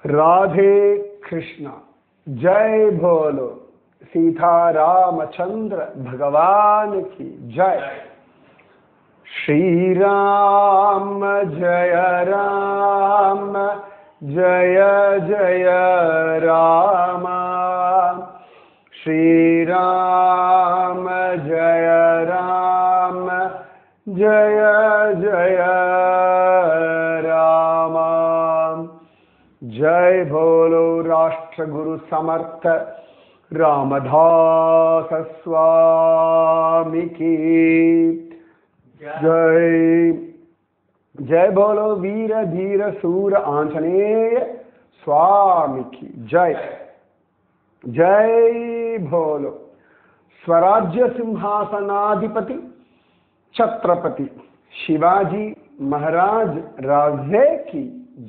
राधे कृष्णा। जय बोलो सीता रामचंद्र भगवान की जय। श्री राम जय राम जय जय राम। श्री राम जय राम जय जय राम। जय बोलो राष्ट्र गुरु समर्थ रामदास स्वामी की जय। जय बोलो वीर धीर सूर आंजनेय स्वामी की जय। जय बोलो स्वराज्य सिंहासनाधिपति छत्रपति शिवाजी महाराज राजे की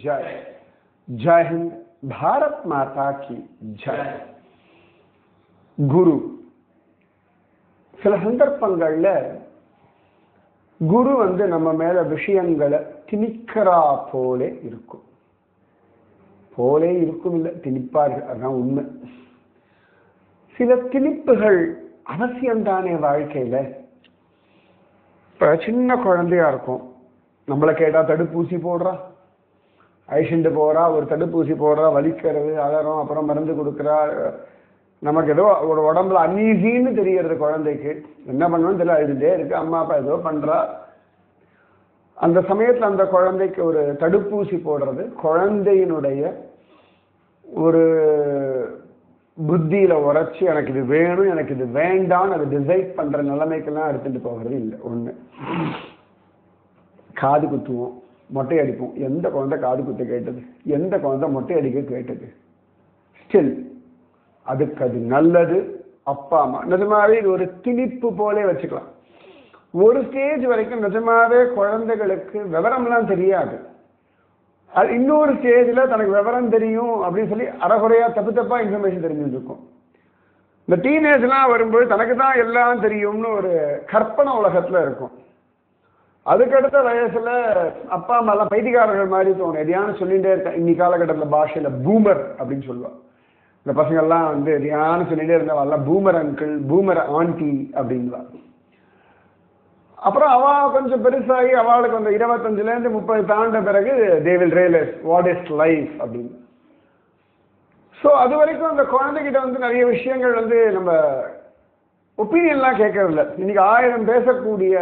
जय। जय हिंद, भारत माता की जय। குரு சில சந்தர்ப்பங்கள்ல குரு நம்ம மேல விஷயங்களை திணிக்கிறா போலே இருக்கும். இல்ல திணிப்பார்கள், அதான் உண்மை. சில திணிப்புகள் அவசியம்தானே வாழ்க்கையில. இப்ப சின்ன குழந்தையா இருக்கும், நம்மளை கேட்டா தடுப்பூசி போடுறா, ஐஷண்டு போறா, ஒரு தடுப்பூசி போடுறா, வலிக்கிறது அலறம், அப்புறம் மருந்து கொடுக்குறா. நமக்கு ஏதோ ஒரு உடம்புல அன்ஈசின்னு தெரியறது குழந்தைக்கு, என்ன பண்ணணும்னு தெரியல, அழுதுட்டே இருக்கு, அம்மா அப்பா ஏதோ பண்றா. அந்த சமயத்துல அந்த குழந்தைக்கு ஒரு தடுப்பூசி போடுறது குழந்தையினுடைய ஒரு புத்தியில உரைச்சி எனக்கு இது வேணும் எனக்கு இது வேண்டாம்னு அதை டிசைட் பண்ற நிலைமைக்கெல்லாம் எடுத்துட்டு போகிறது இல்லை. ஒண்ணு, காது குத்துவோம், மொட்டை அடிப்போம். எந்த குழந்தை காது குத்த கேட்டது? எந்த குழந்தை மொட்டை அடிக்க கேட்டது? ஸ்டில் அதுக்கு அது நல்லது. அப்பா அம்மா நிஜமாவே இது ஒரு திணிப்பு போலே வச்சுக்கலாம். ஒரு ஸ்டேஜ் வரைக்கும் நிஜமாவே குழந்தைகளுக்கு விவரம்லாம் தெரியாது. அது இன்னொரு ஸ்டேஜ்ல தனக்கு விவரம் தெரியும் அப்படின்னு சொல்லி அறகுறையா தப்பு தப்பா இன்ஃபர்மேஷன் தெரிஞ்சுட்டு இருக்கும். இந்த டீனேஜ்லாம் வரும்போது தனக்கு தான் எல்லாம் தெரியும்னு ஒரு கற்பனை உலகத்துல இருக்கும். அதுக்கடுத்த வயசுல அப்பா அம்மா எல்லாம் பைத்தியக்காரர்கள் மாதிரி தோணும். எதையான சொல்லிட்டே இருக்க. இன்னைக்கு காலகட்டத்தில் பாஷையில பூமர் அப்படின்னு சொல்லுவா. இந்த பசங்கள்லாம் எதையான சொல்லிட்டே இருந்தா பூமர் அங்கிள், பூமர் ஆண்டி அப்படின்வா. அப்புறம் அவ கொஞ்சம் பெருசாகி அவளுக்கு 25 30 தாண்ட பிறகு they will realize what is life அப்படின்னு. ஸோ அது வரைக்கும் அந்த குழந்தைகிட்ட நிறைய விஷயங்கள் நம்ம ஒப்பீனியன்லாம் கேட்கறதில்ல. இன்னைக்கு 1000 பேசக்கூடிய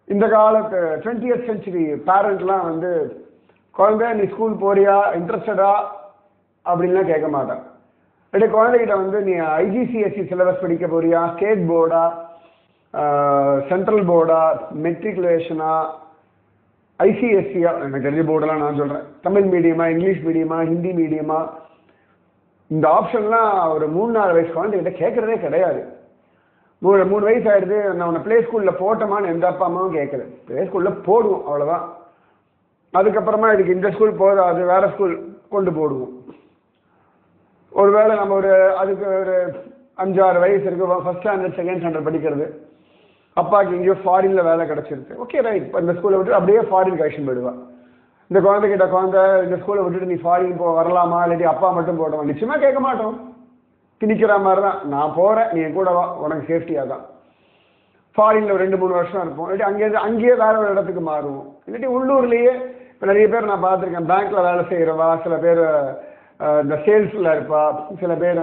இந்த காலத்து 20th century பேரண்ட்லாம் குழந்தை நீ ஸ்கூல் போறியா, இன்ட்ரெஸ்டடா அப்படின்லாம் கேட்க மாட்டான். அப்படி குழந்தைகிட்ட நீ ஐஜிசிஎஸ்சி சிலபஸ் படிக்க போறியா, ஸ்டேட் போர்டா, சென்ட்ரல் போர்டா, மெட்ரிகுலேஷனா, ஐசிஎஸ்சியா, எனக்கு தெரிஞ்ச போர்டெல்லாம் நான் சொல்றேன், தமிழ் மீடியமா, இங்கிலீஷ் மீடியமா, ஹிந்தி மீடியமா, இந்த ஆப்ஷன்லாம் ஒரு 3-4 வயசு குழந்தைகிட்ட கேட்கறதே கிடையாது. 3 வயசு ஆயிடுது, நான் உன்னை பிளே ஸ்கூல்ல போட்டோமான்னு எந்த அப்பா அம்மாவும் கேட்கல. பிளே ஸ்கூல்ல போடுவோம், அவ்வளவுதான். அதுக்கப்புறமா இதுக்கு இந்த ஸ்கூல் போதாது, வேற ஸ்கூல் கொண்டு போடுவோம். ஒருவேளை நம்ம அதுக்கு ஒரு 5-6 வயசு இருக்கு, ஃபர்ஸ்ட் ஸ்டாண்டர்ட் செகண்ட் ஸ்டாண்டர்ட் படிக்கிறது, அப்பாவுக்கு எங்கேயோ ஃபாரின்ல வேலை கிடைச்சிருக்கு, ஓகே ரைட், இந்த ஸ்கூலை விட்டு அப்படியே ஃபாரின் கழிச்சு போயிடுவா. இந்த குழந்தைகிட்ட இந்த ஸ்கூலை விட்டுட்டு நீ ஃபாரின் வரலாமா, இல்லாட்டி அப்பா மட்டும் போடுவோம், நிச்சயமா கேட்க மாட்டோம். திணிக்கிற மாதிரி தான், நான் போறேன் நீ என் கூட வா, உனக்கு சேஃப்டியா தான். ஃபாரின்ல 2-3 வருஷம் இருப்போம், இல்லாட்டி அங்கேயே வேற ஒரு இடத்துக்கு மாறுவோம், இல்லாட்டி உள்ளூர்லயே. இப்போ நிறைய பேர் நான் பார்த்துருக்கேன், பேங்க்ல வேலை செய்யறவா, சில பேர் இந்த சேல்ஸ்ல இருப்பா, சில பேர்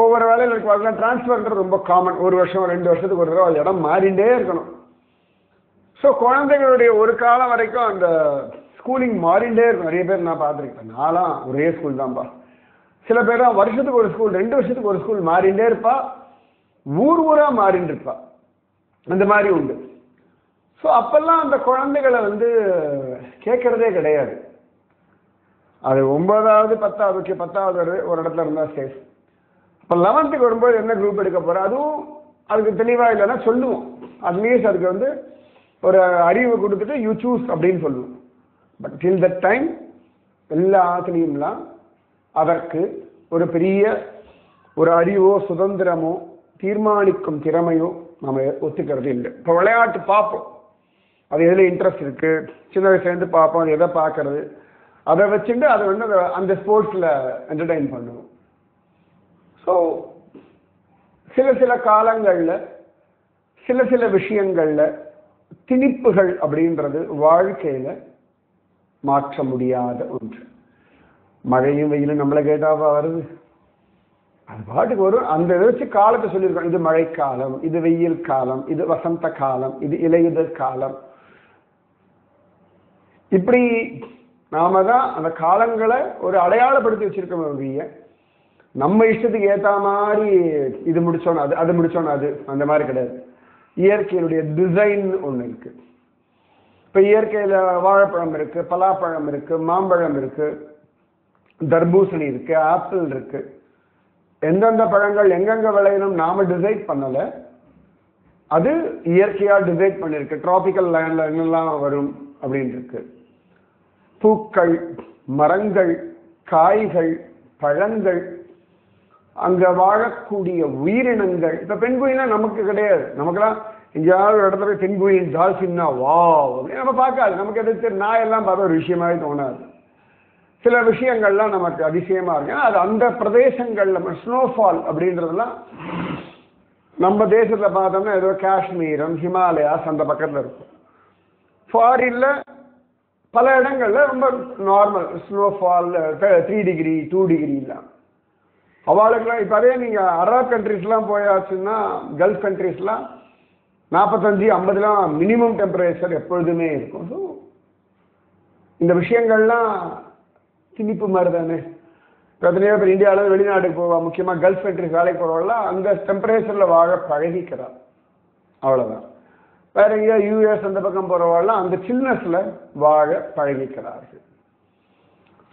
ஒவ்வொரு வேலையில் இருக்க டிரான்ஸ்ஃபர்ன்றது ரொம்ப காமன். 1 வருஷம் 2 வருஷத்துக்கு ஒரு தடவை இடம் மாறிண்டே இருக்கணும். ஸோ குழந்தைகளுடைய ஒரு காலம் வரைக்கும் அந்த ஸ்கூலிங் மாறிண்டே இருக்கும். நிறைய பேர் நான் பார்த்துருக்கேன். நான்லாம் ஒரே ஸ்கூல் தான்ப்பா. சில பேர் வருஷத்துக்கு ஒரு ஸ்கூல், 2 வருஷத்துக்கு ஒரு ஸ்கூல் மாறிண்டே இருப்பா, ஊரா மாறிண்டு இருப்பா. அந்த மாதிரி உண்டு. ஸோ அப்பெல்லாம் அந்த குழந்தைகளை கேட்கறதே கிடையாது. அது 9வது 10வது 10வது ஒரு இடத்துல இருந்தா சேஃப். இப்போ 11th வரும்போது என்ன குரூப் எடுக்க போற, அதுவும் அதுக்கு தெளிவா இல்லைன்னா சொல்லுவோம். அட்லீஸ்ட் அதுக்கு ஒரு அறிவு கொடுத்துட்டு யூ சூஸ் அப்படின்னு சொல்லுவோம். பட் டில் தட் டைம் எல்லா ஆசிரியம்லாம் அதற்கு ஒரு பெரிய ஒரு அறிவோ சுதந்திரமோ தீர்மானிக்கும் திறமையோ நம்ம ஒத்துக்கிறது இல்லை. இப்போ விளையாட்டு பார்ப்போம், அது எதில் இன்ட்ரெஸ்ட் இருக்கு, சின்ன வயசுலேருந்து பார்ப்போம், அது எதை பார்க்கறது, அதை வச்சுட்டு அதை வந்து அந்த ஸ்போர்ட்ஸில் என்டர்டைன் பண்ணுவோம். ஸோ சில காலங்களில் சில விஷயங்களில் திணிப்புகள் அப்படின்றது வாழ்க்கையில் மாற்ற முடியாத ஒன்று. மழையும் வெயிலும் நம்மளை கேட்டாவா வருது? அது பாட்டுக்கு வரும். அந்த இதை வச்சு காலத்தை சொல்லியிருக்கோம். இது மழைக்காலம், இது வெயில் காலம், இது வசந்த காலம், இது இலையுதிர் காலம். இப்படி நாம தான் அந்த காலங்களை ஒரு அடையாளப்படுத்தி வச்சிருக்கோம். நம்ம இஷ்டத்துக்கு ஏற்ற மாதிரி இது முடிச்சோன்னு அது முடிச்சோன்னு அது அந்த மாதிரி கிடையாது. இயற்கையினுடைய டிசைன் ஒன்று இருக்கு. இப்போ இயற்கையில் வாழைப்பழம் இருக்கு, பலாப்பழம் இருக்கு, மாம்பழம் இருக்கு, தர்பூசணி இருக்கு, ஆப்பிள் இருக்கு. எந்தெந்த பழங்கள் எங்கெங்க விளையணும் நாம டிசைட் பண்ணலை, அது இயற்கையா டிசைட் பண்ணிருக்கு. டிராபிக்கல் லேண்ட்ல என்னெல்லாம் வரும் அப்படின்னு இருக்கு. பூக்கள், மரங்கள், காய்கள், பழங்கள், அங்க வாழக்கூடிய உயிரினங்கள். இப்ப பெண்குயினா நமக்கு கிடையாது. நமக்கெல்லாம் எங்கேயாவது ஒரு இடத்துல பெண்குயின் டால்ஃபின்னா வா அப்படின்னு நம்ம பார்க்காது. நமக்கு எதிர்த்து நாயெல்லாம் பார்த்த ஒரு விஷயமாவே தோணாது. சில விஷயங்கள்லாம் நமக்கு அதிசயமா இருக்கு. அது அந்த பிரதேசங்கள்ல ஸ்னோஃபால் அப்படின்றதுலாம் நம்ம தேசத்துல பார்த்தோம்னா ஏதோ காஷ்மீரம், ஹிமாலயாஸ் அந்த பக்கத்துல இருக்கும். ஃபாரின்ல பல இடங்கள்ல ரொம்ப நார்மல் ஸ்னோஃபால் 3 டிகிரி 2 டிகிரி இல்லாம். அவளுக்குலாம் இப்போ அதே நீங்கள் அரப் கண்ட்ரிஸ்லாம் போயாச்சுன்னா, கல்ஃப் கண்ட்ரிஸ்லாம் 45-50 மினிமம் டெம்பரேச்சர் எப்பொழுதுமே இருக்கும். ஸோ இந்த விஷயங்கள்லாம் திணிப்பு மாதிரி தானே. இப்போ எத்தனையோ பேர் இந்தியாவில் வெளிநாட்டுக்கு போவா, முக்கியமாக கல்ஃப் கண்ட்ரிஸ் வேலைக்கு போகிறவங்களாம் அந்த டெம்பரேச்சரில் வாழ பழகிக்கிறார். அவ்வளோதான். வேற எங்கேயா யூஎஸ் அந்த பக்கம் போகிறவாள்லாம் அந்த சில்னஸில் வாழ பழகிக்கிறார்கள்.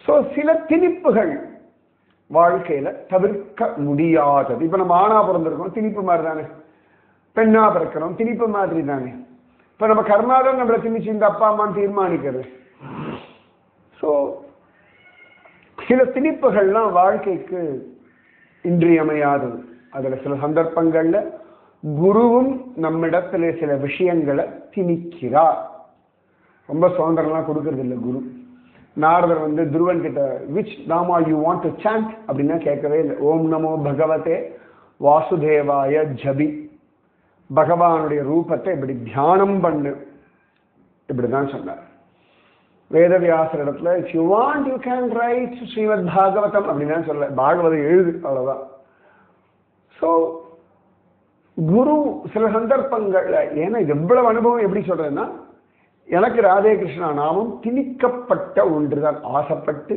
ஸோ சில திணிப்புகள் வாழ்க்கையில தவிர்க்க முடியாதது. இப்ப நம்ம ஆணா பிறந்திருக்கோம், திணிப்பு மாதிரி தானே. பெண்ணா பிறக்கிறோம், திணிப்பு மாதிரி தானே. இப்ப நம்ம கர்மாதான் நம்மளை திணிச்சு இந்த அப்பா அம்மான்னு தீர்மானிக்கிறது. ஸோ சில திணிப்புகள்லாம் வாழ்க்கைக்கு இன்றியமையாதது. அதுல சில சந்தர்ப்பங்கள்ல குருவும் நம்மிடத்துல சில விஷயங்களை திணிக்கிறார். ரொம்ப சுதந்திரம்லாம் கொடுக்கறது இல்லை குரு. நாரதர் வந்து துருவன் கிட்ட விச் நாமா யூ வாண்ட் டு சாண்ட் அப்படின்னா கேட்கவே இல்லை. ஓம் நமோ பகவதே வாசுதேவாய ஜபி, பகவானுடைய ரூபத்தை இப்படி தியானம் பண்ணு, இப்படிதான் சொன்னார். வேதவியாசர் இடத்துல if you want you can write Srimad Bhagavatam அப்படின்னு சொல்ல, பாகவதம் எழுது, அவ்வளவுதான். ஸோ குரு சில சந்தர்ப்பங்கள்ல, ஏன்னா எவ்வளவு அனுபவம் எப்படி சொல்றதுன்னா, எனக்கு ராதே கிருஷ்ணா நாமம் திணிக்கப்பட்ட ஒன்றுதான். ஆசைப்பட்டு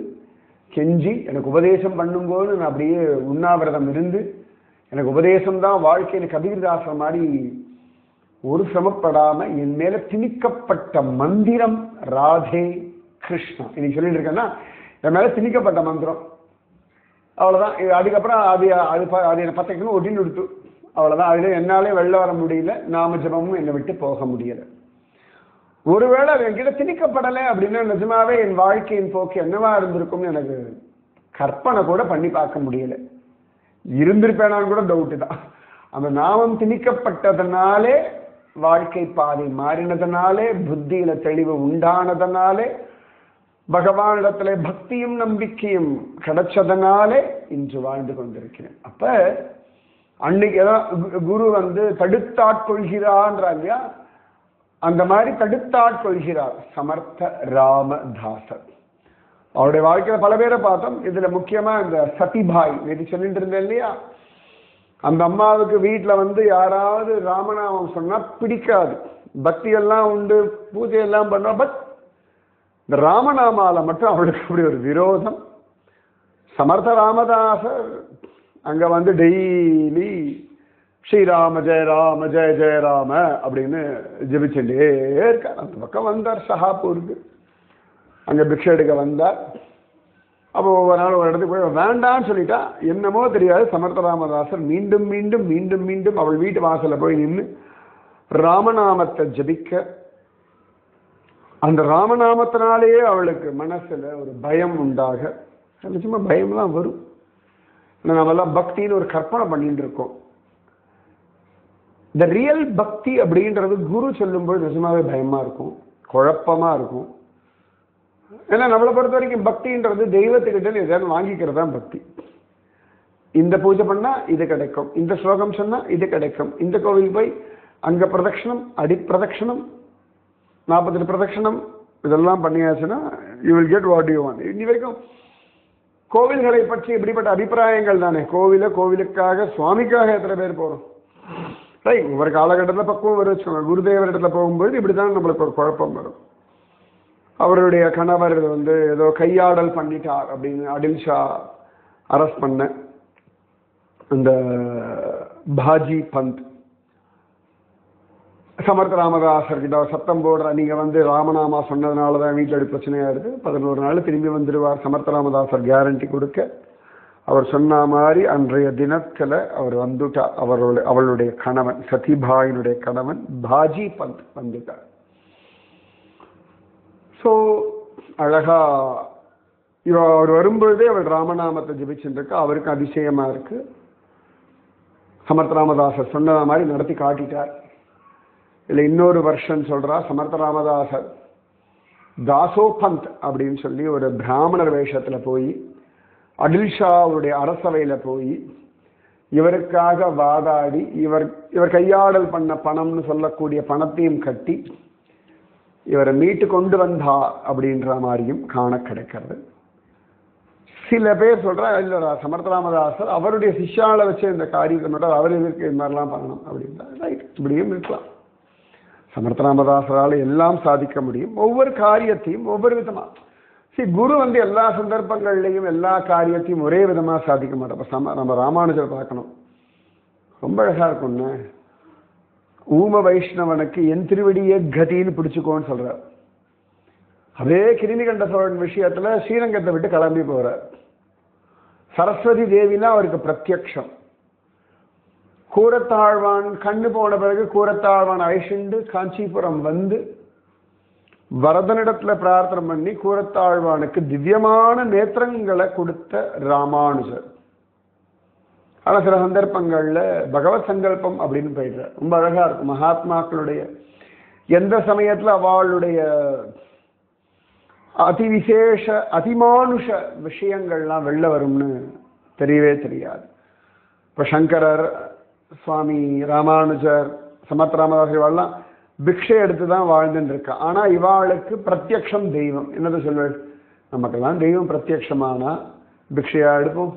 கெஞ்சி எனக்கு உபதேசம் பண்ணும்போது நான் அப்படியே உண்ணாவிரதம் இருந்து எனக்கு உபதேசம் தான் வாழ்க்கையில் கபீர்தாசர் மாதிரி ஒரு சிரமப்படாம என் மேல திணிக்கப்பட்ட மந்திரம் ராதே கிருஷ்ணா. இன்னைக்கு சொல்லிட்டு இருக்கேன்னா என் மேல திணிக்கப்பட்ட மந்திரம், அவ்வளவுதான். அதுக்கப்புறம் அது என்னை பத்தைக்கணும் ஒட்டின்னு விடுத்து, அவ்வளவுதான். அதுல என்னாலே வெளில வர முடியல, நாம ஜபமும் என்னை விட்டு போக முடியல. ஒருவேளை அது என்கிட்ட திணிக்கப்படலை அப்படின்னா நிஜமாவே என் வாழ்க்கையின் போக்கு என்னவா இருந்திருக்கும்னு எனக்கு கற்பனை கூட பண்ணி பார்க்க முடியல. இருந்திருப்பேனான்னு கூட டவுட்டு தான். அந்த நாமம் திணிக்கப்பட்டதனாலே, வாழ்க்கை பாதை மாறினதனாலே, புத்தியில தெளிவு உண்டானதனாலே, பகவானிடத்துல பக்தியும் நம்பிக்கையும் கிடைச்சதனாலே இன்று வாழ்ந்து கொண்டிருக்கிறேன். அப்ப அன்னைக்கு ஏதாவது குரு வந்து தடுத்தாட்கொள்கிறான்றாங்க, அந்த மாதிரி தடுத்தாட்கொள்கிறார் சமர்த்த ராமதாசர். அவருடைய வாழ்க்கையில பல பேரை பார்த்தோம். இதுல முக்கியமா இந்த சதிபாய் நேற்று சொல்லிட்டு இருந்தேன் இல்லையா, அந்த அம்மாவுக்கு வீட்டுல வந்து யாராவது ராமநாமம் சொன்னா பிடிக்காது. பக்தி எல்லாம் உண்டு, பூஜை எல்லாம் பண்ணா, பட் இந்த ராமநாமால மட்டும் அவளுக்கு அப்படி ஒரு விரோதம். சமர்த்த ராமதாசர் அங்க வந்து டெய்லி ஸ்ரீராம ஜெய ராம ஜெய ஜெய ராம அப்படின்னு ஜெபிச்சுட்டே இருக்கார். அந்த பக்கம் வந்தார் ஷஹாப்பூருக்கு, அங்க பிக்ஷை எடுக்க வந்தார். அப்போ ஒவ்வொரு நாள் ஒரு இடத்துக்கு போய் வேண்டான்னு சொல்லிட்டா, என்னமோ தெரியாது, சமர்த்த ராமதாசர் மீண்டும் மீண்டும் மீண்டும் மீண்டும் அவள் வீட்டு வாசல்ல போய் நின்று ராமநாமத்தை ஜபிக்க, அந்த ராமநாமத்தினாலேயே அவளுக்கு மனசுல ஒரு பயம் உண்டாக, நிச்சயமா பயம்லாம் வரும். நம்மெல்லாம் பக்தின்னு ஒரு கற்பனை பண்ணிட்டு இருக்கோம். இந்த ரியல் பக்தி அப்படின்றது குரு சொல்லும்போது நிஜமாவே பயமா இருக்கும், குழப்பமா இருக்கும். ஏன்னா நம்மளை பொறுத்த வரைக்கும் பக்தின்றது தெய்வத்துக்கிட்ட எதாவது வாங்கிக்கிறது தான் பக்தி. இந்த பூஜை பண்ணா இது கிடைக்கும், இந்த ஸ்லோகம் சொன்னா இது கிடைக்கும், இந்த கோவில் போய் அங்க பிரதட்சணம் அடிப்பிரதட்சணம் 40 பிரதட்சணம் இதெல்லாம் பண்ணியாச்சுன்னா you will get what you want. இன்னி வரைக்கும் கோவில்களை பற்றி இப்படிப்பட்ட அபிப்பிராயங்கள் தானே. கோவிலுக்காக சுவாமிக்காக எத்தனை பேர் போறோம் ரைட். ஒவ்வொரு காலகட்டத்தில் பக்குவம் வரும் வச்சுக்கோங்க. குருதேவர் இடத்துல போகும்போது இப்படிதான் நம்மளுக்கு ஒரு குழப்பம் வரும். அவருடைய கணவர் ஏதோ கையாடல் பண்ணிட்டார் அப்படின்னு அடில் ஷா அரெஸ்ட் பண்ண அந்த பாஜி பந்த் சமர்த்த ராமதாசர் கிட்ட சத்தம் போடுற, நீங்க ராமநாமா சொன்னதுனாலதான் வீட்டில் பிரச்சனையா இருக்கு, 11 நாள் திரும்பி வந்துடுவார் சமர்த்த ராமதாசர் கேரண்டி கொடுக்க. அவர் சொன்ன மாதிரி அன்றைய தினத்துல அவர் வந்துட்டா. அவளுடைய கணவன் சதிபாயினுடைய கணவன் பாஜி பந்த் வந்துட்டார். ஸோ அழகா அவர் வரும்பொழுதே அவள் ராமநாமத்தை ஜபிச்சுட்டு இருக்கா. அவருக்கு அதிசயமா இருக்கு. சமர்த்த ராமதாசர் சொன்ன மாதிரி நடத்தி காட்டிட்டார். இல்லை இன்னொரு வருஷன் சொல்றா, சமர்த்த ராமதாசர் தாசோபந்த் அப்படின்னு சொல்லி ஒரு பிராமணர் வேஷத்துல போய் அடில் ஷா அவருடைய அரசவையில போய் இவருக்காக வாதாடி இவர் கையாடல் பண்ண பணம்னு சொல்லக்கூடிய பணத்தையும் கட்டி இவரை மீட்டு கொண்டு வந்தா அப்படின்ற மாதிரியும் காண கிடைக்கிறது. சில பேர் சொல்றா, இல்லடா சமர்த்த ராமதாசர் அவருடைய சிஷ்யால வச்சு இந்த காரியத்தை மட்டும் அவர் எதிர்க்கு இது மாதிரிலாம் பண்ணணும் அப்படின்னா ரைட், இப்படியும் இருக்கலாம். சமர்த்த ராமதாசரால் எல்லாம் சாதிக்க முடியும். ஒவ்வொரு காரியத்தையும் ஒவ்வொரு விதமா குரு எல்லா சந்தர்ப்பங்கள்லையும் எல்லா காரியத்தையும் ஒரே விதமா சாதிக்க மாட்டோம். நம்ம ராமானுஜர் பார்க்கணும், ரொம்ப அழகா இருக்கும்னு. ஊம வைஷ்ணவனுக்கு என் திருவடியே கதின்னு பிடிச்சுக்கோன்னு சொல்றார். அதே கிருமிகண்ட சோழன் விஷயத்துல ஸ்ரீரங்கத்தை விட்டு கிளம்பி போறார். சரஸ்வதி தேவினா அவருக்கு பிரத்யக்ஷம். கூரத்தாழ்வான் கண்ணு போன பிறகு கூரத்தாழ்வான் அழைச்சிண்டு காஞ்சிபுரம் வந்து வரதனிடத்துல பிரார்த்தனை பண்ணி கூரத்தாழ்வானுக்கு திவ்யமான நேத்திரங்களை கொடுத்த ராமானுஜர். ஆனா சில சந்தர்ப்பங்கள்ல பகவத் சங்கல்பம் அப்படின்னு போயிடுற ரொம்ப அழகா இருக்கும். மகாத்மாக்களுடைய எந்த சமயத்துல அவளுடைய அதிவிசேஷ அதிமானுஷ விஷயங்கள்லாம் வெளில வரும்னு தெரியவே தெரியாது. இப்ப சங்கரர், சுவாமி ராமானுஜர், சமர்த்த ராமதாசர் இவாள்லாம் பிக்ஷை எடுத்துதான் வாழ்ந்துட்டு இருக்கா. ஆனா இவாளுக்கு பிரத்யக்ஷம் தெய்வம். என்னது சொல்வேன், நமக்கெல்லாம் தெய்வம் பிரத்யக்ஷமானா பிக்ஷையா எடுப்போம்?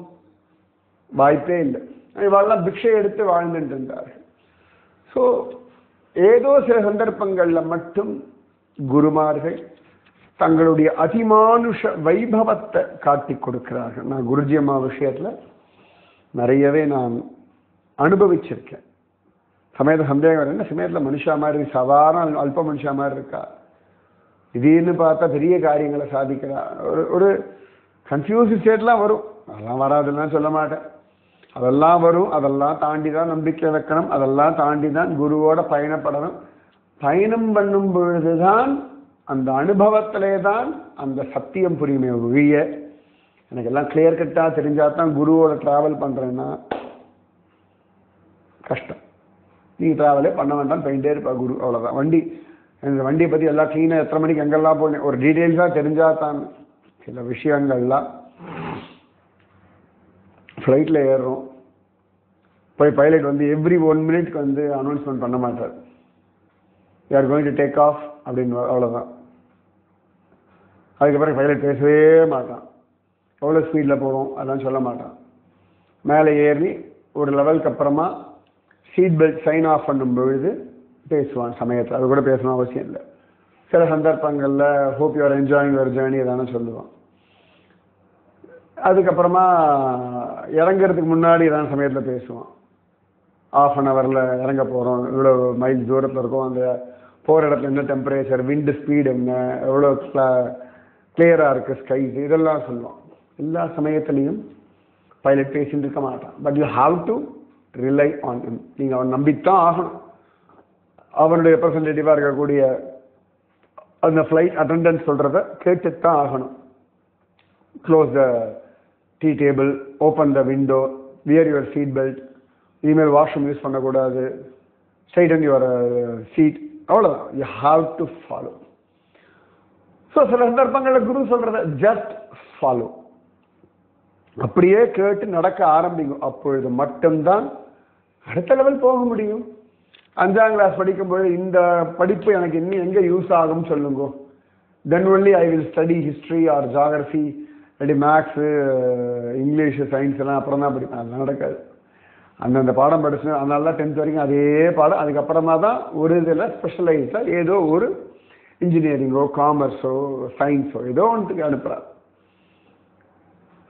வாய்ப்பே இல்லை. இவாள்லாம் பிக்ஷை எடுத்து வாழ்ந்துட்டு இருந்தார்கள். ஸோ ஏதோ சில சந்தர்ப்பங்கள்ல மட்டும் குருமார்கள் தங்களுடைய அதிமானுஷ வைபவத்தை காட்டி கொடுக்கிறார்கள். நான் குருஜி அம்மா விஷயத்துல நிறையவே நான் அனுபவிச்சிருக்கேன். சமயத்தை சந்தேகம் என்ன, சமயத்தில் மனுஷா மாதிரி சாதாரண அல்ப மனுஷா மாதிரி இருக்கா, திடீர்னு பார்த்தா பெரிய காரியங்களை சாதிக்கிறா. ஒரு கன்ஃபியூஸ் ஸ்டேட்லாம் வரும். அதெல்லாம் வராதுன்னு சொல்ல மாட்டேன், அதெல்லாம் வரும். அதெல்லாம் தாண்டி தான் நம்பிக்கை வைக்கணும், அதெல்லாம் தாண்டி தான் குருவோட பயணப்படணும். பயணம் பண்ணும் பொழுதுதான் அந்த அனுபவத்திலே தான் அந்த சத்தியம் புரியுமே ஒழிய எனக்கு எல்லாம் கிளியர் கட்டா தெரிஞ்சாதான் குருவோட டிராவல் பண்றேன்னா கஷ்டம். நீங்க டிராவலே பண்ண வேண்டாம், போயிட்டே இருப்பா குரு, அவ்வளவுதான். இந்த வண்டியை பத்தி எல்லாம் கிளீனா எத்தனை மணிக்கு எங்கெல்லாம் போனேன் ஒரு டீட்டெயில்ஸா தெரிஞ்சாதான். சில விஷயங்கள்லாம் ஃப்ளைட்ல ஏறுறோம், போய் பைலட் எவ்ரி 1 மினிட்க்கு அனௌன்ஸ்மெண்ட் பண்ண மாட்டார், you are going to take off அப்படின்னு, அவ்வளோதான். அதுக்கப்புறம் பைலட் பேசவே மாட்டான், எவ்வளோ ஸ்பீடில் போகிறோம் அதெல்லாம் சொல்ல மாட்டான். மேலே ஏறி ஒரு லெவலுக்கு அப்புறமா சீட் பெல்ட் சைன் ஆஃப் பண்ணும் பொழுது பேசுவான் சமயத்தில். அது கூட பேசணும் அவசியம் இல்லை. சில சந்தர்ப்பங்களில் hope you are enjoying your journey எதானு சொல்லுவான். அதுக்கப்புறமா இறங்குறதுக்கு முன்னாடி எதாவது சமயத்தில் பேசுவான். 1/2 ஹவரில் இறங்க போகிறோம், இவ்வளோ மைல் தூரத்தில் இருக்கும், அந்த போகிற இடத்துல என்ன டெம்பரேச்சர், விண்டு ஸ்பீடு என்ன, எவ்வளோ கிளியராக இருக்குது ஸ்கைஸ், இதெல்லாம் சொல்லுவான். எல்லா சமயத்துலேயும் பைலட் பேசிட்டு இருக்க மாட்டான். But you have to rely on him. நீங்கள் அவன் நம்பித்தான் ஆகணும். அவனுடைய ரெப்ரசன்டேட்டிவாக இருக்கக்கூடிய அந்த ஃப்ளைட் அட்டெண்டன்ஸ் சொல்கிறத கேட்டுத்தான் ஆகணும். Close the tea table, open the window, wear your seat belt, இனிமேல் வாஷ்ரூம் யூஸ் பண்ணக்கூடாது, ஸ்ட்ரைட்டன் யுவர் சீட், அவ்வளோதான். You have to follow. So சில சந்தர்ப்பங்களில் குரு சொல்றத ஜஸ்ட் ஃபாலோ, அப்படியே கேட்டு நடக்க ஆரம்பிங்க. அப்பொழுது மட்டும்தான் அடுத்த லெவல் போக முடியும். 5ஆம் கிளாஸ் படிக்கும்போது இந்த படிப்பு எனக்கு இன்னும் எங்கே யூஸ் ஆகும் சொல்லுங்க. Then only I will study history or geography, இல்லாட்டி மேக்ஸு, இங்கிலீஷு, சயின்ஸ் எல்லாம் அப்புறம் தான் படிப்பேன். அதெல்லாம் நடக்காது. அந்தந்த பாடம் படிச்சு, அதனால தான் 10th வரைக்கும் அதே பாடம். அதுக்கப்புறமா தான் ஒரு இதில் ஸ்பெஷலைஸாக ஏதோ ஒரு இன்ஜினியரிங்கோ காமர்ஸோ சயின்ஸோ ஏதோ ஒன்றுக்கு அனுப்புகிறார்.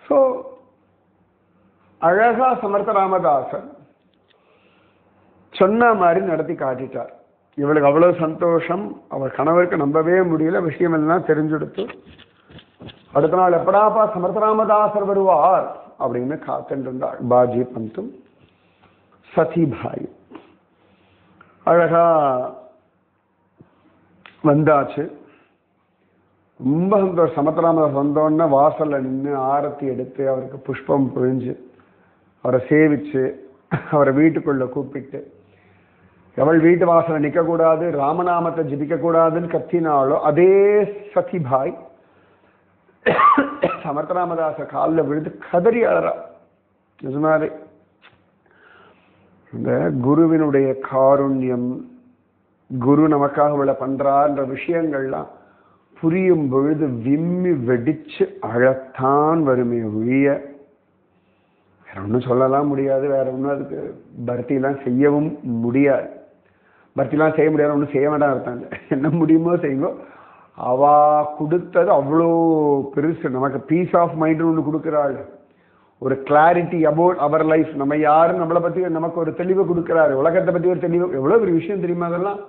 ஸோ அழகா சமர்த்த ராமதாசன் சொன்ன மாதிரி நடத்தி காட்டிட்டார். இவளுக்கு அவ்வளவு சந்தோஷம். அவர் கணவருக்கு நம்பவே முடியல. விஷயம் எல்லாம் தெரிஞ்செடுத்து அடுத்த நாள் எப்படாப்பா சமர்த்த ராமதாசர் வருவார் அப்படின்னு காத்துட்டு இருந்தார். பாஜி பந்தும் சதிபாய் அழகா வந்தாச்சு. ரொம்ப சந்தோஷம். சமர்த்த ராமதாஸ் வந்தோடனே வாசல்ல நின்று ஆரத்தி எடுத்து அவருக்கு புஷ்பம் பொழிஞ்சு அவரை சேவிச்சு அவரை வீட்டுக்குள்ள கூப்பிட்டு, எவள் வீட்டு வாசலை நிற்கக்கூடாது, ராமநாமத்தை ஜபிக்க கூடாதுன்னு கத்தினாலோ அதே சதிபாய் சமர்த்த ராமதாச காலில் விழுந்து கதறி அழறா. நிஜமாவே இந்த குருவினுடைய காருண்யம், குரு நமக்காக இவ்வளோ பண்றான்ற விஷயங்கள்லாம் புரியும் பொழுது விம்மி வெடிச்சு அழத்தான் வருமே ஒழிய வேற ஒன்றும் சொல்லலாம் முடியாது. வேற ஒன்றும் அதுக்கு பக்தியெல்லாம் செய்யவும் முடியாது. பக்தியெல்லாம் செய்ய முடியாது, ஒன்றும் செய்ய வேண்டாம் இருக்காங்க. என்ன முடியுமோ செய்யுங்க. அவா கொடுத்தது அவ்வளோ பெருசு. நமக்கு பீஸ் ஆஃப் மைண்ட் ஒன்று கொடுக்குறாள், ஒரு கிளாரிட்டி அபவுட் அவர் லைஃப். நம்ம யாரும் நம்மளை பற்றி நமக்கு ஒரு தெளிவை கொடுக்குறாரு, உலகத்தை பற்றி ஒரு தெளிவு. எவ்வளோ ஒரு விஷயம் தெரியுமா அதெல்லாம்.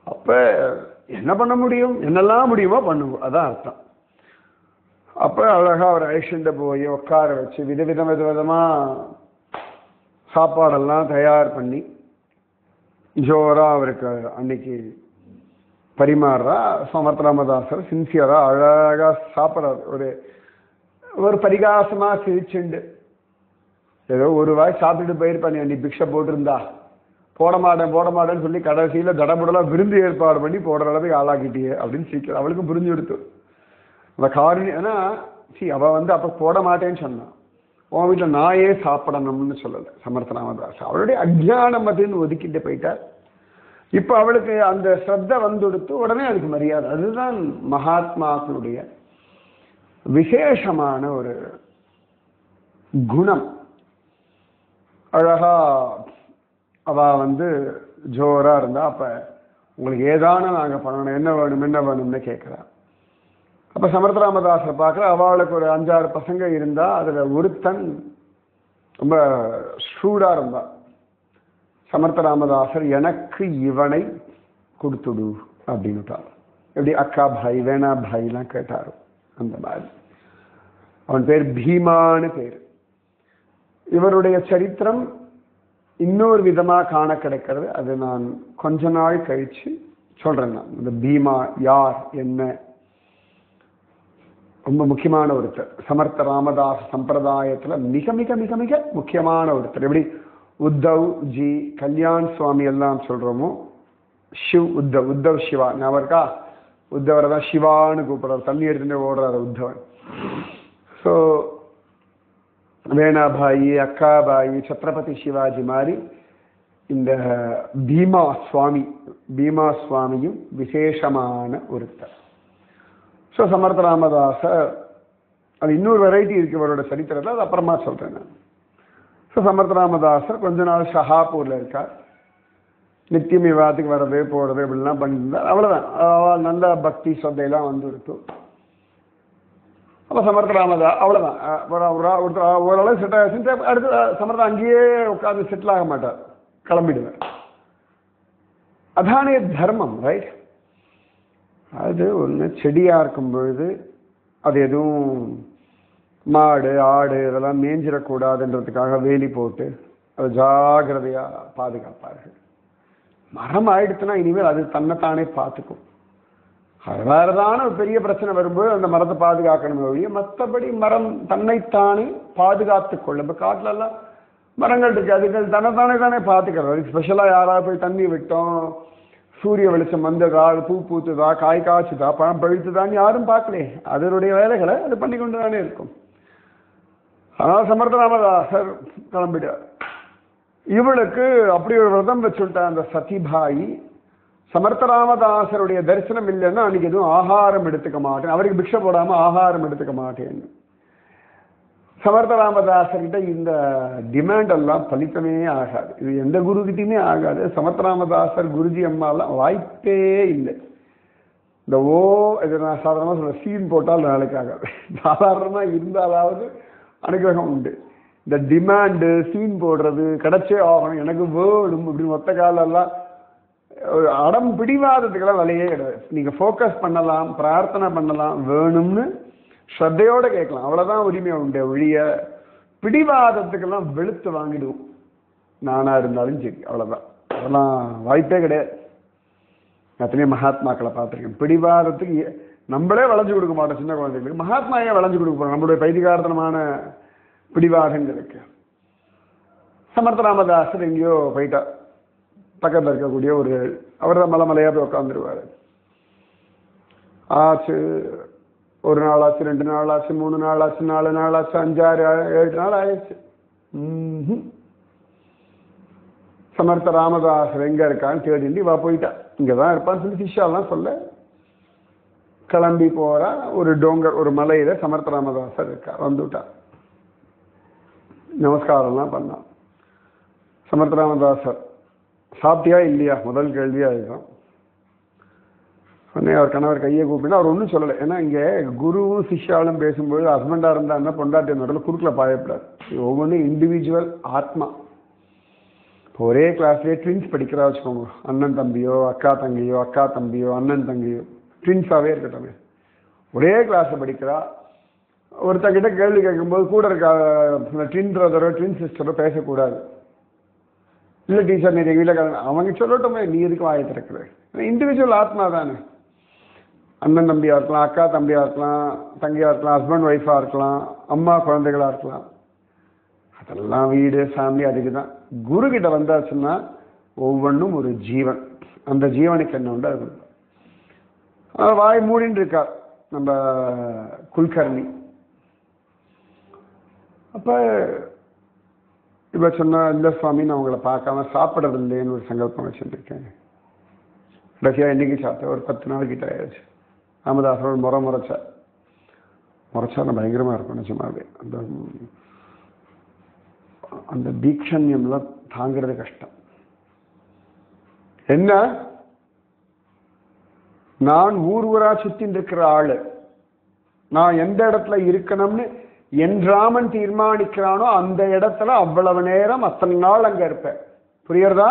அப்ப என்ன பண்ண முடியும், என்னெல்லாம் முடியுமோ பண்ணுவோம், அதான் அர்த்தம். அப்ப அழகா அவர் ஐஷண்ட போய் உட்கார வச்சு விதவிதமா சாப்பாடெல்லாம் தயார் பண்ணி ஜோரா அவருக்கு அன்னைக்கு பரிமாறுறா. சமர்த்த ராமதாசர் சின்சியரா அழகா சாப்பிட்றாரு. ஒரு பரிகாசமா சிரிச்சுண்டு ஏதோ ஒரு வாய் சாப்பிட்டுட்டு போயிருப்பான். நீ பிக்ஷை போட்டிருந்தா போட மாட்டேன்னு சொல்லி கடைசியில தடபுடலாம் விருந்து ஏற்பாடு பண்ணி போடுற அளவுக்கு ஆளாக்கிட்டியே அப்படின்னு சிரிக்கிற. அவளுக்கும் புரிஞ்சு கொடுத்து அந்த காரணம். ஏன்னா அவ அப்ப போட மாட்டேன்னு சொன்னான். உன் வீட்டில் நாயே சாப்பிடணும்னு சொல்லலை சமர்த்த ராமதாஸ். அவளுடைய அஜ்ஞானம் அப்படின்னு ஒதுக்கிட்டு போயிட்டார். இப்ப அவளுக்கு அந்த ஸ்ரத்த வந்துடுத்து உடனே அதுக்கு மரியாதை. அதுதான் மகாத்மாக்களுடைய விசேஷமான ஒரு குணம். அழகா அவ ஜோரா இருந்தா. அப்ப உங்களுக்கு ஏதான நாங்க பண்ணணும், என்ன வேணும்னு கேட்கிறா. அப்ப சமர்த்த ராமதாசரை பார்க்குற. அவளுக்கு ஒரு 5-6 பசங்க இருந்தா. அதுல ஒருத்தன் ரொம்ப ஷூடா இருந்தா. சமர்த்த ராமதாசர் எனக்கு இவனை கொடுத்துடு அப்படின்னுட்டார். எப்படி அக்கா பாய் வேணா பாய்லாம் கேட்டாரு அந்த மாதிரி. அவன் பேர் பீமான்னு பேர். இவருடைய சரித்திரம் இன்னொரு விதமா காண கிடைக்கிறது. அது நான் கொஞ்ச நாள் கழிச்சு சொல்றேன். நான் இந்த பீமா யார் என்ன ரொம்ப முக்கியமான ஒருத்தர். சமர்த்த ராமதாஸ் சம்பிரதாயத்துல மிக மிக மிக மிக முக்கியமான ஒருத்தர். எப்படி உத்தவ் ஜி, கல்யாண் சுவாமி எல்லாம் சொல்றோமோ, சிவ் உத்தவ் சிவா ஞாபகம் இருக்கா? உத்தவரை தான் சிவான்னு கூப்பிடுறாரு. தண்ணி எடுத்துட்டு ஓடுறாரு உத்தவன். ஸோ வேணாபாயி, அக்காபாயி, சத்ரபதி சிவாஜி மாதிரி இந்த பீமா சுவாமியும் விசேஷமான ஒருத்தர். ஸோ சமர்த்த ராமதாச அது இன்னொரு வெரைட்டி இருக்கு இவரோட சரித்திரத்தில், அது அப்புறமா சொல்றேன் நான். ஸோ சமர்த்த ராமதாசர் கொஞ்ச நாள் ஷஹாப்பூர்ல இருக்கார். நித்தியம் விவாதத்துக்கு வர்றது போறது இப்படிலாம் பண்ணியிருந்தார். அவ்வளவுதான். நல்ல பக்தி ஸ்ரத்தையெல்லாம் வந்துருக்கு. அப்போ சமர்த்த ராமதாஸ் அவ்வளோதான். ஓரளவு செட் ஆகிடுச்சு. அடுத்து சமர்த்தா அங்கேயே உட்காந்து செட்டில் ஆக மாட்டார், கிளம்பிடுவார். அதானே தர்மம், ரைட்? அது ஒன்று செடியா இருக்கும் பொழுது அது எதுவும் மாடு ஆடு இதெல்லாம் மேஞ்சிடக்கூடாதுன்றதுக்காக வேலி போட்டு அதை ஜாகிரதையா பாதுகாப்பார்கள். மரம் ஆயிடுச்சுன்னா இனிமேல் அது தன்னைத்தானே பார்த்துக்கும். வேறதான ஒரு பெரிய பிரச்சனை வரும்போது அந்த மரத்தை பாதுகாக்கணும் ஒழிய மற்றபடி மரம் தன்னைத்தானே பாதுகாத்துக் கொள்ளும். இப்போ காட்டுல எல்லாம் மரங்கள் இருக்கு, அதுகள் தன்னைத்தானே பார்த்துக்கிறோம். ஸ்பெஷலா யாராவது போய் தண்ணி விட்டோம், சூரிய வெளிச்சம் வந்ததா, பூ பூத்துதா, காய் காய்ச்சுதா, பழம் பழுத்துதான்னு யாரும் பார்க்கலே. அதனுடைய வேலைகளை அது பண்ணி கொண்டு தானே இருக்கும். ஆனால் சமர்த்த ராமதாசர் கிளம்பிட்டார். இவளுக்கு அப்படி ஒரு விரதம் வச்சுட்டா அந்த சதிபாயி. சமர்த்த ராமதாசருடைய தரிசனம் இல்லைன்னா அன்னைக்கு எதுவும் ஆகாரம் எடுத்துக்க மாட்டேன், அவருக்கு பிக்ஷை போடாம ஆகாரம் எடுத்துக்க மாட்டேன்னு. சமர்த்த ராமதாசர்கிட்ட இந்த டிமாண்ட் எல்லாம் பலித்தமே ஆகாது. இது எந்த குருகிட்டையுமே ஆகாது. சமர்த்த ராமதாசர் குருஜி அம்மாலாம் வாய்ப்பே இல்லை. இந்த இது நான் சாதாரணமாக சொல்ல, சீன் போட்டால் நாளைக்கு ஆகாது. சாதாரணமாக இருந்தாலாவது அனுகிரகம் உண்டு. இந்த டிமாண்டு, சீன் போடுறது, கிடைச்சே ஆகணும், எனக்கு வேணும் அப்படின்னு ஒத்த காலெல்லாம் அடம் பிடிவாதத்துக்கெல்லாம் விலையே கிடையாது. நீங்கள் ஃபோக்கஸ் பண்ணலாம், பிரார்த்தனை பண்ணலாம், வேணும்னு ஸ்ரத்தையோடு கேட்கலாம், அவ்வளோதான் உரிமை உண்டு. ஒழிய பிடிவாதத்துக்கெல்லாம் வெளுத்து வாங்கிடுவோம் நானாக இருந்தாலும் சரி, அவ்வளோதான். அதெல்லாம் வாய்ப்பே கிடையாது. எத்தனையோ மகாத்மாக்களை பார்த்துருக்கேன். பிடிவாதத்துக்கு நம்மளே வளைஞ்சு கொடுக்க மாட்டோம். சின்ன குழந்தைகளுக்கு மகாத்மாவே வளைஞ்சு கொடுக்க போகிறோம் நம்மளுடைய பைதிகார்த்தனமான பிடிவாதங்களுக்கு. சமர்த்த ராமதாசர் எங்கேயோ போயிட்டா. பக்கத்தில் இருக்கக்கூடிய ஒரு அவர் தான் மலையாக போய் உட்காந்துருவார். ஆச்சு, ஒரு நாள் ஆச்சு, 2 நாள் ஆச்சு, 3 நாள் ஆச்சு, 4 நாள் ஆச்சு, 5, 6, 7 நாள் ஆயிடுச்சு. சமர்த்த ராமதாசர் எங்க இருக்கான்னு தேடிண்டு இவா போயிட்டா. இங்கதான் இருப்பான்னு சொல்லி சிஷ்யாலாம் சொல்ல கிளம்பி போறா. ஒரு டோங்கர், ஒரு மலையில சமர்த்த ராமதாசர் இருக்கா. வந்துட்டா, நமஸ்காரம்லாம் பண்ணான். சமர்த்த ராமதாசர் சாப்பிட்டியா இல்லையா முதல் கேள்வியா இதுதான். உடனே அவர் கணவர் கையை கூப்பிட்டு அவர் ஒன்றும் சொல்லலை. ஏன்னா இங்கே குருவும் சிஷ்யாலும் பேசும்போது ஹஸ்பண்டாக இருந்தா என்ன, பொண்டாட்டி நடுவில் குறுக்கில் பாயப்படாது. ஒவ்வொன்றும் இண்டிவிஜுவல் ஆத்மா. இப்போ ஒரே கிளாஸ்லேயே ட்வின்ஸ் படிக்கிறா வச்சுக்கோங்க, அண்ணன் தம்பியோ அக்கா தங்கையோ, அக்கா தம்பியோ அண்ணன் தங்கையோ, ட்வின்ஸாகவே இருக்கட்டும், ஒரே கிளாஸில் படிக்கிறா. ஒருத்தங்கிட்ட கேள்வி கேட்கும்போது கூட இருக்க ட்வின் பிரதரோ ட்வின் சிஸ்டரோ பேசக்கூடாது. இல்லை டீச்சர் நீ எங்கள் வீட்டில் அவங்க சொல்லட்டுமே, நீ எதுக்கு வாயை திறக்கிற? இண்டிவிஜுவல் ஆத்மா தானே. அண்ணன் தம்பியாக இருக்கலாம், அக்கா தம்பியாக இருக்கலாம், தங்கையாக இருக்கலாம், ஹஸ்பண்ட் ஒய்ஃபாக இருக்கலாம், அம்மா குழந்தைகளாக இருக்கலாம். அதெல்லாம் வீடு ஃபேமிலி அதுக்கு தான். குரு கிட்ட வந்தாச்சுன்னா ஒவ்வொன்றும் ஒரு ஜீவன். அந்த ஜீவனுக்கு என்ன உண்டு அது. வாய் மூடின்னு இருக்கார் நம்ம குல்கர்ணி. அப்போ இப்போ சொன்னா, இல்லை சுவாமி நான் உங்களை பார்க்காம சாப்பிட்றது இல்லைன்னு ஒரு சங்கல்பம் வச்சுருக்கேன். கடைசியாக இன்னைக்கு சாப்பிட்டேன், ஒரு 10 நாள் கிட்ட ஆயிடுச்சு. ராமதாசரோட முறைச்சா நான் பயங்கரமாக இருக்கும் நிஜமாவே. அந்த தீக்ஷண்யம்லாம் தாங்கிறது கஷ்டம். என்ன, நான் ஊரா சுத்தின்னு இருக்கிற ஆளு, நான் எந்த இடத்துல இருக்கணும்னு என் ராமன் தீர்மானிக்கிறானோ அந்த இடத்துல அவ்வளவு நேரம் அத்தனை நாள் அங்க இருப்பேன். புரியுறதா?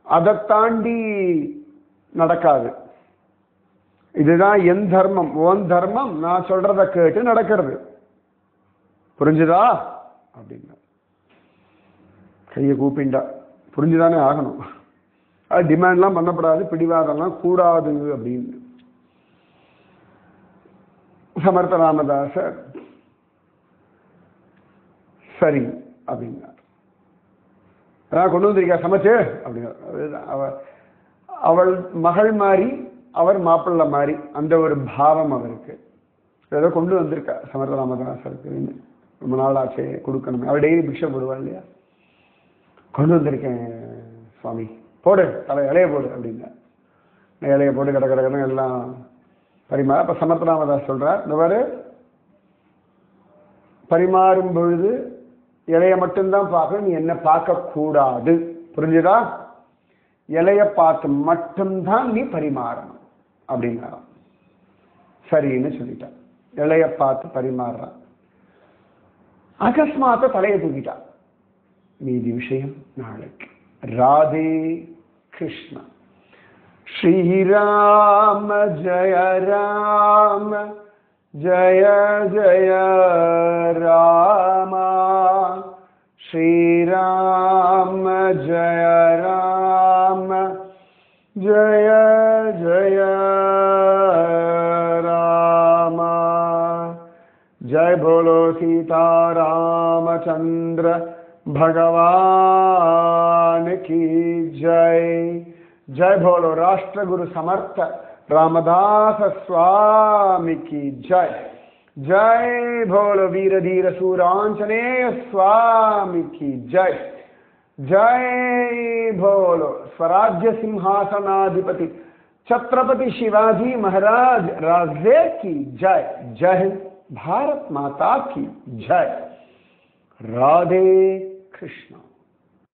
அதை தாண்டி நடக்காது. இதுதான் என் தர்மம். ஓன் தர்மம் நான் சொல்றத கேட்டு நடக்கிறது. புரிஞ்சுதா அப்படின்னா கையை கூப்பிண்டா. புரிஞ்சுதானே ஆகணும். அது டிமாண்ட்லாம் பண்ணப்படாது, பிடிவாதம்லாம் கூடாது அப்படின்னு சமர்த்த ராமதாசர் சரி அப்படின்னார். அதான் கொண்டு வந்திருக்கா சமைச்சு அப்படின்னார். அவள் மகள் மாறி அவர் மாப்பிள்ளை மாறி அந்த ஒரு பாவம் அவருக்கு ஏதோ கொண்டு வந்திருக்கா சமர்த்த ராமதாசருக்கு. ரொம்ப நாள் ஆச்சு கொடுக்கணும். அவள் டெய்லி பிக்ஷை போடுவாள் இல்லையா. கொண்டு வந்திருக்கேன் சுவாமி, போடு தலை இலைய போடு அப்படின்னா இலைய போட்டு கடை எல்லாம் பரிமாற. அப்ப சமர்த்த ராமதாஸ் சொல்றார், இந்த மாதிரி பரிமாறும் பொழுது இலைய மட்டும்தான் பார்க்கணும், நீ என்ன பார்க்க கூடாது. புரிஞ்சுதா? இலைய பார்த்து மட்டும்தான் நீ பரிமாறணும் அப்படின்னா சரின்னு சொல்லிட்டான். இலைய பார்த்து பரிமாறுறான். அகஸ்மாத்த தலையை தூக்கிட்டான். மீதி விஷயம் நாளைக்கு. ராதே கிருஷ்ணா. ஸ்ரீராம ஜய ராம ஜய ஜய ராம. ஸ்ரீராம ஜய ராம ஜய ஜய ராம. जय बोलो सीता रामचंद्र भगवान की जय. जय बोलो राष्ट्र गुरु समर्थ रामदास स्वामी की जय। जय बोलो वीर धीर सूरांजनेय स्वामी की जय। जय बोलो स्वराज्य सिंहासनाधिपति छत्रपति शिवाजी महाराज राजे की जय। जय हिंद, भारत माता की जय। राधे कृष्ण।